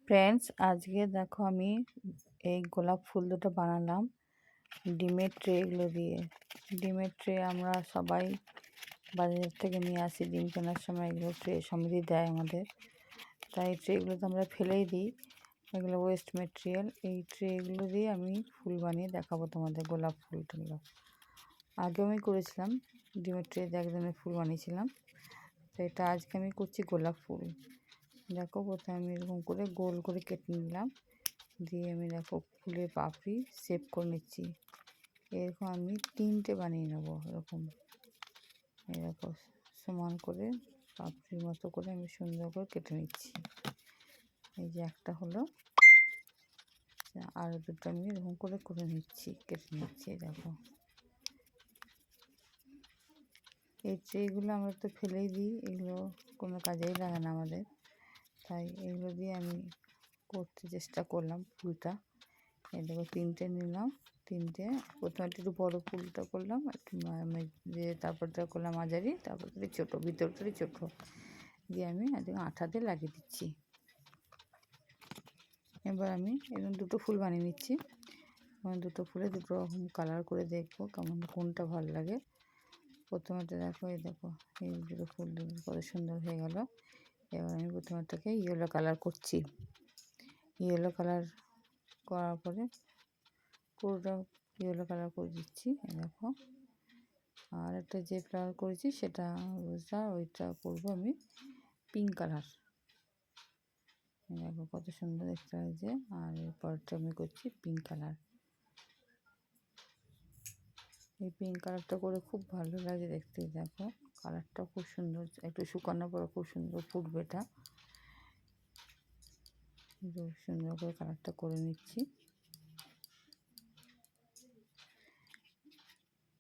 Friends, আজকে দেখো আমি এই গোলাপ ফুল দুটো বানালাম ডিমের ট্রেগুলো দিয়ে। ডিমের ট্রে আমরা সবাই বাজার থেকে নিয়ে আসি, ডিম কেনার সময় এগুলো ট্রে সমেতই দেয় আমাদের। তাই ট্রেগুলো তো আমরা ফেলেই দিই, এগুলো ওয়েস্ট মেটেরিয়াল। এই ট্রেগুলো দিয়ে আমি ফুল বানিয়ে দেখাবো তোমাদের, গোলাপ ফুলগুলো। আগেও আমি করেছিলাম ডিমের ট্রে দিয়ে এক ধরনের ফুল বানিয়েছিলাম, তো এটা আজকে আমি করছি গোলাপ ফুল। দেখো, প্রথমে আমি এরকম করে গোল করে কেটে নিলাম, দিয়ে আমি দেখো ফুলের পাপড়ি শেপ করে নিচ্ছি। এরকম আমি 3টে বানিয়ে নেবো, এরকম সমান করে পাপড়ির মতো করে আমি সুন্দর করে কেটে নিচ্ছি। এই যে একটা হলো, আরও দুটো আমি এরকম করে করে নিচ্ছি, কেটে নিচ্ছি। দেখো, এই ট্রেগুলো আমরা তো ফেলেই দিই, এগুলো কোনো কাজেই লাগে না আমাদের, তাই এগুলো দিয়ে আমি করতে চেষ্টা করলাম ফুলটা। এই দেখো 3টে নিলাম, 3টে। প্রথমে একটু বড়ো ফুলটা করলাম, একটু যে তারপরটা করলাম মাঝারি, তারপরে ছোটো, ভিতরটাই ছোটো, দিয়ে আমি একদম আঠা দিয়ে লাগিয়ে দিচ্ছি। এবার আমি এরকম দুটো ফুল বানিয়ে নিচ্ছি। দুটো ফুলে দুটো রকম কালার করে দেখবো কেমন, কোনটা ভালো লাগে। প্রথমেটা দেখো, এই দেখো এই দুটো ফুল কত সুন্দর হয়ে গেল। এবার আমি প্রথমেটাকে ইয়েলো কালার করছি। ইয়েলো কালার করার পরে পুরোটা ইয়েলো কালার করে দিচ্ছি। দেখো, আর একটা যে ফ্লাওয়ার করেছি সেটা ওইটা করবো আমি পিঙ্ক কালার। দেখো কত সুন্দর দেখতে লাগছে। আর এরপরটা আমি করছি পিঙ্ক কালার। এই পিঙ্ক কালারটা করে খুব ভালো লাগে দেখতে। দেখো কালারটা খুব সুন্দর, একটু শুকানোর পর খুব সুন্দর ফুটবে। এটা সুন্দর করে কালারটা করে নিচ্ছি।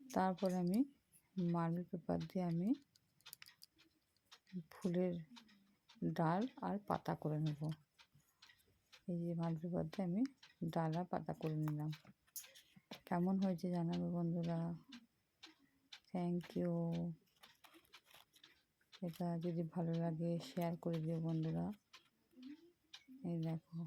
তারপরে আমি মার্বেল পেপার দিয়ে আমি ফুলের ডাল আর পাতা করে নেব। এই যে মার্বেল পেপার দিয়ে আমি ডাল আর পাতা করে নিলাম। কেমন হয়েছে জানাবে বন্ধুরা। Thank you. এটা যদি ভালো লাগে শেয়ার করে দিও বন্ধুরা। এই দেখো।